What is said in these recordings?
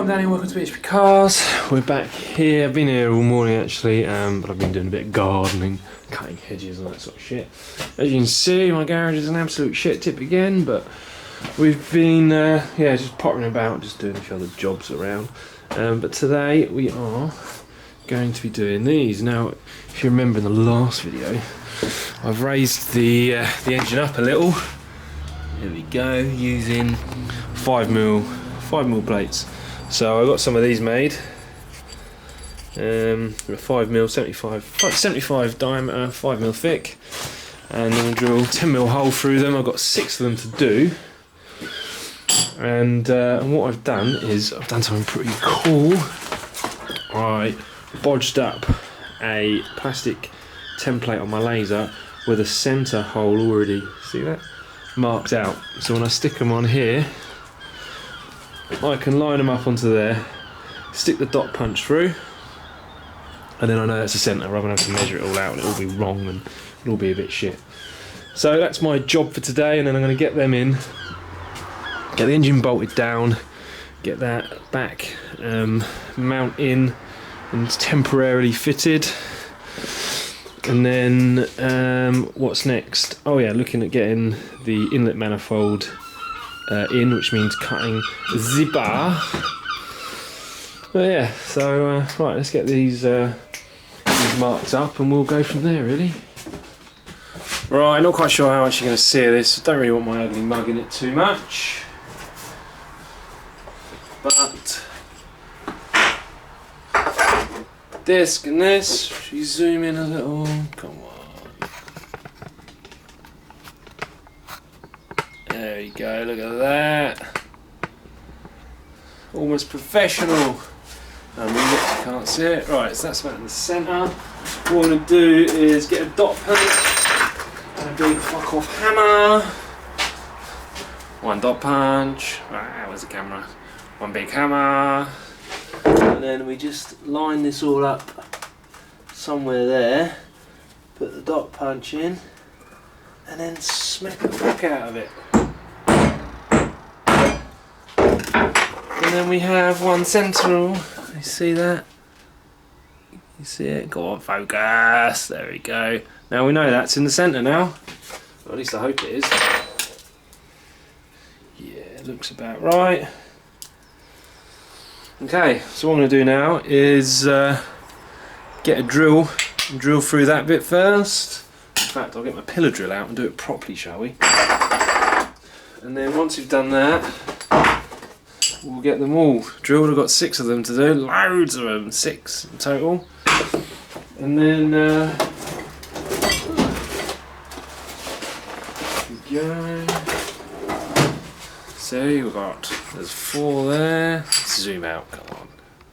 I'm Danny, welcome to HP Cars. We're back here. I've been here all morning actually, but I've been doing a bit of gardening, cutting hedges and that sort of shit. As you can see, my garage is an absolute shit tip again, but we've been just pottering about, just doing a few other jobs around. But today we are going to be doing these. Now, if you remember in the last video, I've raised the engine up a little. Here we go, using 5mm plates. So I got some of these made. 5mm, 75 diameter, 5mm thick, and I'm gonna drill 10mm hole through them. I've got 6 of them to do. And what I've done is I've done something pretty cool. I bodged up a plastic template on my laser with a centre hole already, see that? Marked out. So when I stick them on here, I can line them up onto there, stick the dot punch through, and then I know that's the centre rather than having to measure it all out and it'll be wrong and it'll be a bit shit. So that's my job for today, and then I'm going to get them in, get the engine bolted down, get that back mount in and temporarily fitted. And then what's next? Oh yeah, looking at getting the inlet manifold in, which means cutting the bar. But yeah, so right, let's get these marked up and we'll go from there really. Right, not quite sure how much you're going to see of this. Don't really want my ugly mug in it too much. But disc and this, should we zoom in a little? Come on. There you go, look at that. Almost professional. And we can't see it. Right, so that's about in the centre. What I'm going to do is get a dot punch and a big fuck off hammer. One dot punch. Right, where's the camera? One big hammer. And then we just line this all up somewhere there, put the dot punch in, and then smack the fuck out of it. And then we have one central. You see that? You see it? Go on, focus. There we go. Now we know that's in the centre now. Or at least I hope it is. Yeah, it looks about right. Okay, so what I'm going to do now is get a drill and drill through that bit first. In fact, I'll get my pillar drill out and do it properly, shall we? And then once we've done that, we'll get them all drilled. I've got 6 of them to do, loads of them, 6 in total. And then there we go. So we've got, there's 4 there. Zoom out, come on.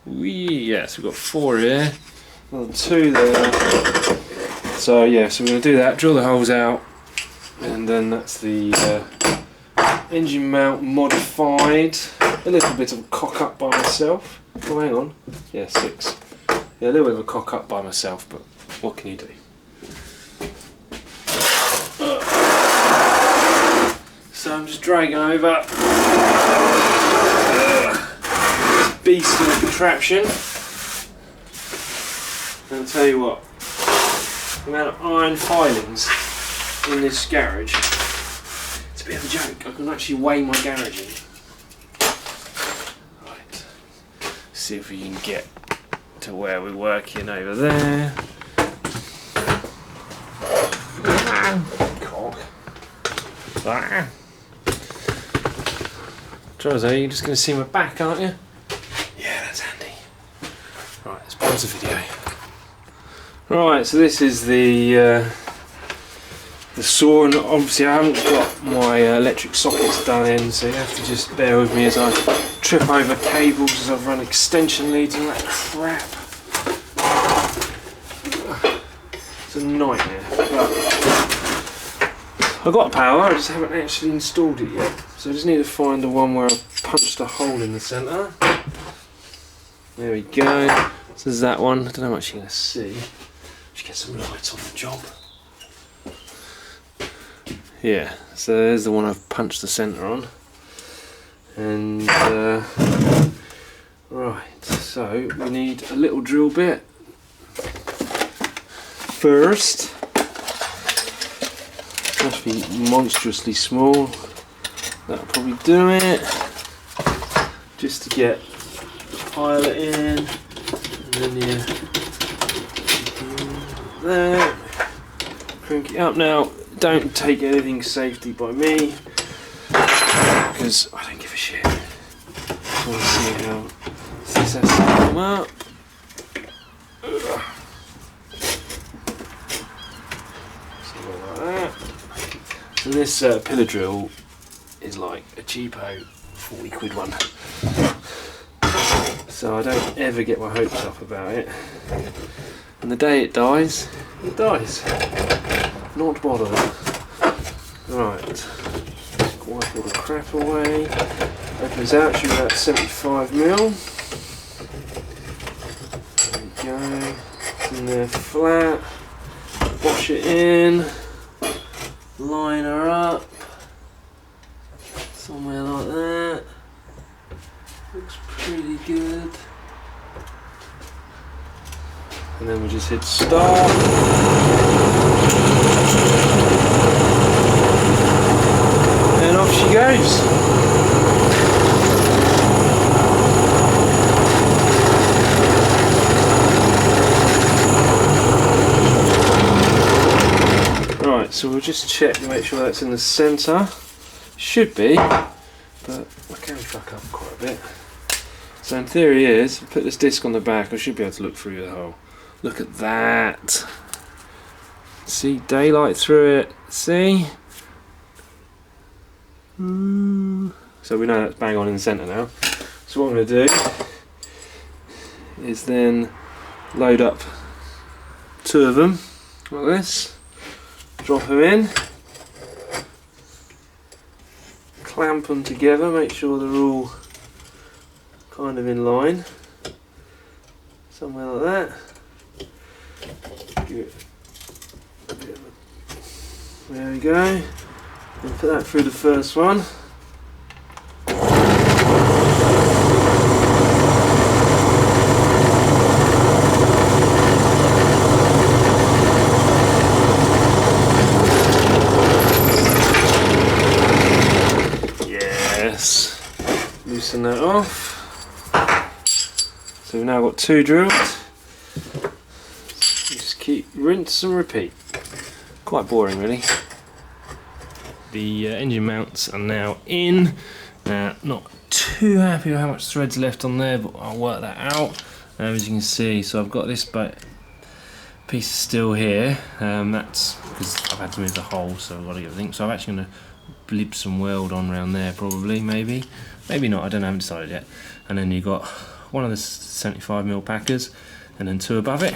Yes, we've got 4 here. Another 2 there. So yeah, so we're going to do that, drill the holes out, and then that's the engine mount modified. A little bit of a cock up by myself. Oh, hang on. Yeah, 6. Yeah, a little bit of a cock up by myself, but what can you do? So I'm just dragging over this beast of a contraption. And I'll tell you what, the amount of iron filings in this garage, it's a bit of a joke. I can actually weigh my garage in. Right, see if we can get to where we're working over there. Cock. Ah. You're just going to see my back, aren't you? Yeah, that's handy. Right, let's pause the video. Right, so this is the saw, and obviously I haven't got my electric sockets done in, so you have to just bear with me as I trip over cables as I've run extension leads and that crap. It's a nightmare. But I've got power, I just haven't actually installed it yet. So I just need to find the one where I've punched a hole in the centre. There we go. So there's that one. I don't know how much you're going to see. Just get some light on the job. Yeah, so there's the one I've punched the centre on. And Right, so we need a little drill bit first. Must be monstrously small. That'll probably do it. Just to get the pilot in, and then you there. Crank it up now. Don't take anything safety by me, because I don't give a shit. I want to see how this has to come up. Something like that. So this pillar drill is like a cheapo 40 quid one. So I don't ever get my hopes up about it. And the day it dies, it dies. Not bothered. Right. Wipe all the crap away. Opens out, should be about 75mm. There we go. It's in there flat. Wash it in. Line her up. Somewhere like that. Looks pretty good. And then we just hit start. And off she goes. Right, so we'll just check to make sure that's in the centre. Should be, but I can fuck up quite a bit. So in theory is, put this disc on the back, I should be able to look through the hole. Look at that. See daylight through it. See? So we know that's bang on in the centre now. So what I'm going to do is then load up 2 of them like this. Drop them in. Clamp them together, make sure they're all kind of in line. Somewhere like that. Give it a bit of a, there we go. And put that through the first one. Yes. Loosen that off. So we've now got 2 drilled. Just keep rinse and repeat. Quite boring really. The engine mounts are now in. Now, not too happy with how much thread's left on there, but I'll work that out. As you can see, so I've got this piece of steel here. That's because I've had to move the hole, so I've got to get everything. So I'm actually going to blib some weld on around there, probably, maybe not. I don't know, I haven't decided yet. And then you've got one of the 75mm packers, and then 2 above it,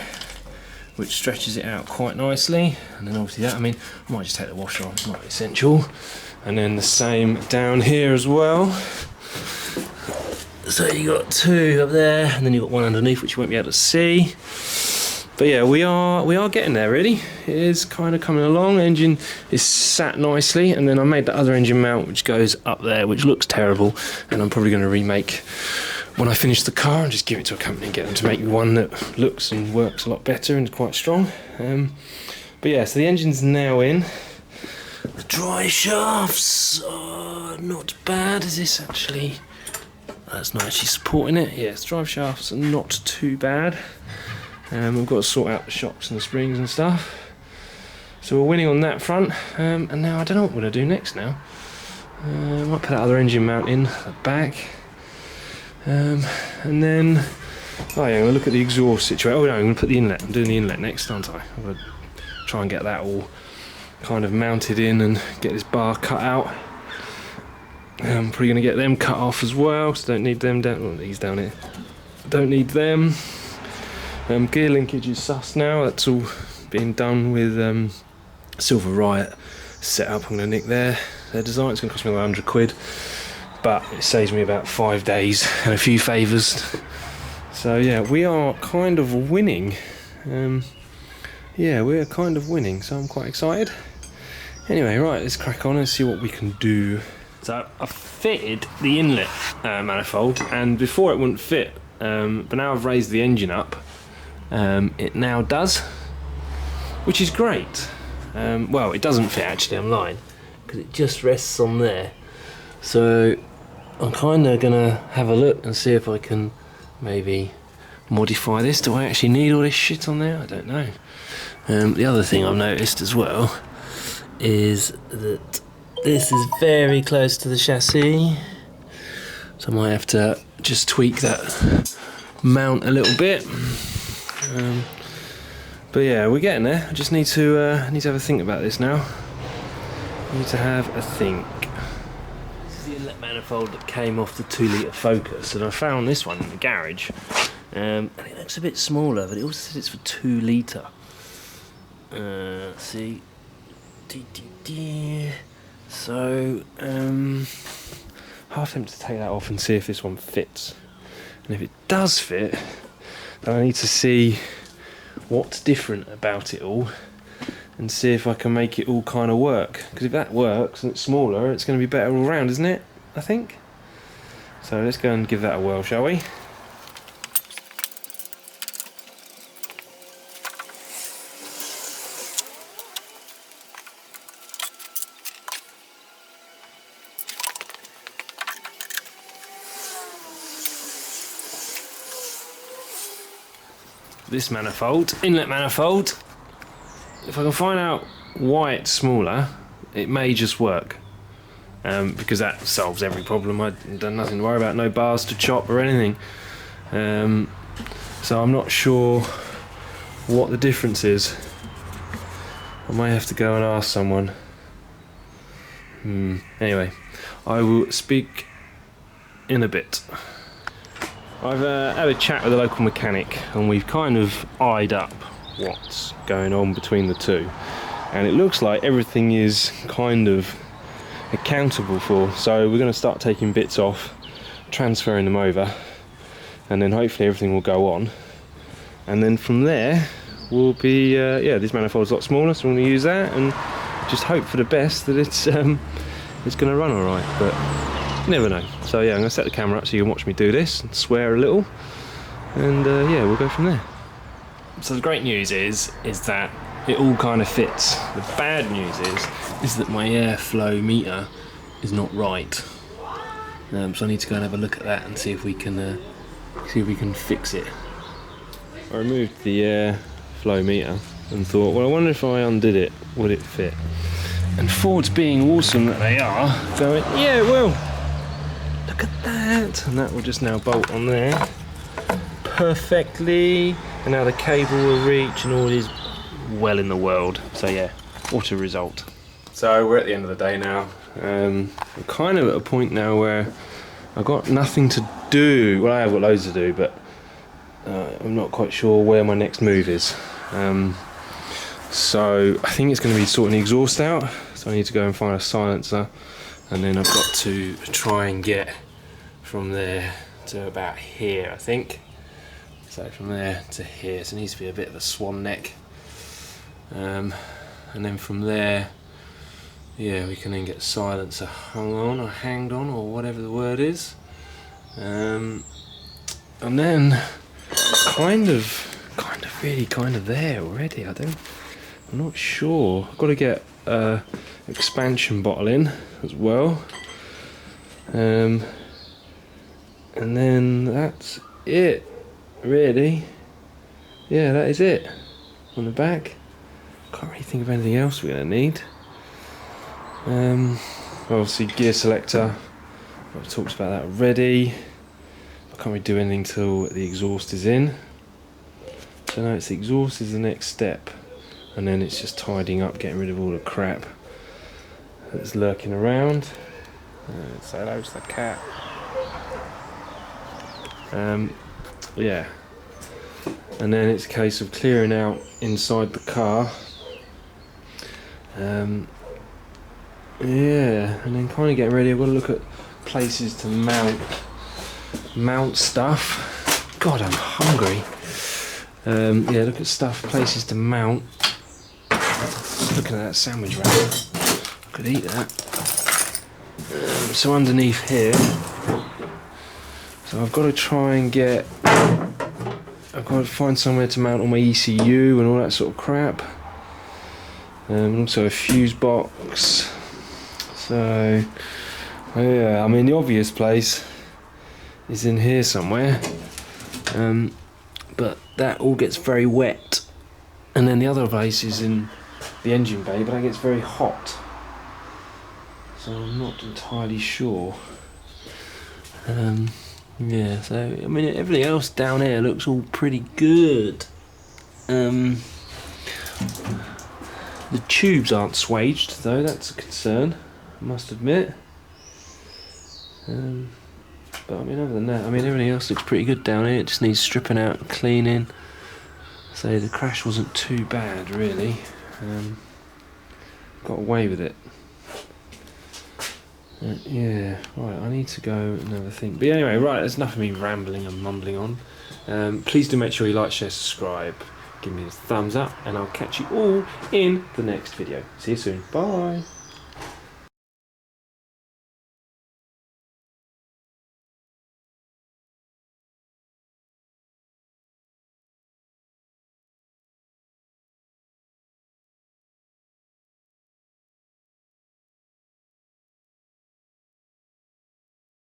which stretches it out quite nicely. And then obviously that, I mean, I might just take the washer off, it's not essential. And then the same down here as well. So you got 2 up there, and then you've got 1 underneath, which you won't be able to see. But yeah, we are getting there really. It is kind of coming along. Engine is sat nicely, and then I made the other engine mount which goes up there, which looks terrible, and I'm probably going to remake when I finish the car and just give it to a company and get them to make me one that looks and works a lot better and quite strong. But yeah, so the engine's now in. The dry shafts are not bad. Is this actually... That's not actually supporting it. Yes, drive shafts are not too bad. We've got to sort out the shocks and the springs and stuff. So we're winning on that front. And now I don't know what we're going to do next now. I might put that other engine mount in at the back. And then, oh yeah, I'm going to look at the exhaust situation. Oh no, I'm going to put the inlet. I'm doing the inlet next, aren't I? I'm going to try and get that all kind of mounted in and get this bar cut out. I'm probably going to get them cut off as well, because I don't need them down. Well, these down here. Don't need them. Gear linkage is sus now. That's all being done with Silver Riot setup. I'm going to nick their design. It's going to cost me like 100 quid. But it saves me about 5 days and a few favours. So yeah, we are kind of winning. Yeah, we're kind of winning, so I'm quite excited. Anyway, right, let's crack on and see what we can do. So I fitted the inlet manifold, and before it wouldn't fit but now I've raised the engine up, it now does, which is great. Well, it doesn't fit actually, I'm lying, because it just rests on there. So I'm kind of going to have a look and see if I can maybe modify this. Do I actually need all this shit on there? I don't know. The other thing I've noticed as well is that this is very close to the chassis, so I might have to just tweak that mount a little bit. But yeah, we're getting there. I just need to have a think about this now. Need to have a think. This is the inlet manifold that came off the 2-litre Focus, and I found this one in the garage. And it looks a bit smaller, but it also says it's for 2 litre. See, so half tempted to take that off and see if this one fits. And if it does fit, then I need to see what's different about it all, and see if I can make it all kind of work. Because if that works and it's smaller, it's going to be better all round, isn't it? I think. So let's go and give that a whirl, shall we? This manifold, inlet manifold, if I can find out why it's smaller, it may just work, because that solves every problem. I've done nothing to worry about, no bars to chop or anything, so I'm not sure what the difference is. I may have to go and ask someone. Anyway, I will speak in a bit. I've had a chat with a local mechanic, and we've kind of eyed up what's going on between the two, and it looks like everything is kind of accountable for. So we're going to start taking bits off, transferring them over, and then hopefully everything will go on, and then from there we'll be yeah, this manifold's a lot smaller, so we're going to use that and just hope for the best that it's going to run all right, but you never know. So yeah, I'm going to set the camera up so you can watch me do this and swear a little, and yeah, we'll go from there. So the great news is that it all kind of fits. The bad news is that my airflow meter is not right. So I need to go and have a look at that and see if we can fix it. I removed the airflow meter and thought, well, I wonder if I undid it, would it fit? And Ford's being awesome that they are, going, yeah, it will. Look at that, and that will just now bolt on there perfectly, and now the cable will reach and all is well in the world. So yeah, what a result. So we're at the end of the day now. I'm kind of at a point now where I've got nothing to do. Well, I have got loads to do, but I'm not quite sure where my next move is. So I think it's going to be sorting the exhaust out, so I need to go and find a silencer, and then I've got to try and get from there to about here, I think. So from there to here, so it needs to be a bit of a swan neck, and then from there, yeah, we can then get silencer hung on or hanged on or whatever the word is, and then kind of there already. I'm not sure. I've got to get expansion bottle in as well, and then that's it really. Yeah, that is it on the back. Can't really think of anything else we're going to need. Obviously gear selector, I've talked about that already. I can't really do anything till the exhaust is in. So now it's the exhaust is the next step, and then it's just tidying up, getting rid of all the crap that's lurking around. Say hello to the cat. Yeah, and then it's a case of clearing out inside the car. Yeah, and then kind of getting ready. I've got to look at places to mount stuff. God, I'm hungry. Yeah, look at places to mount. Looking at that sandwich wrap, I could eat that. So underneath here, So I've got to try and I've got to find somewhere to mount all my ECU and all that sort of crap. And also a fuse box. So yeah, I mean the obvious place is in here somewhere. But that all gets very wet. And then the other place is in the engine bay, but that gets very hot. So I'm not entirely sure. Yeah, so I mean everything else down here looks all pretty good. The tubes aren't swaged though, that's a concern, I must admit. But I mean other than that, I mean everything else looks pretty good down here. It just needs stripping out and cleaning. So the crash wasn't too bad really. Got away with it. Yeah, right, I need to go and have a think. But anyway, right, there's enough of me rambling and mumbling on. Please do make sure you like, share, subscribe, give me a thumbs up, and I'll catch you all in the next video. See you soon. Bye.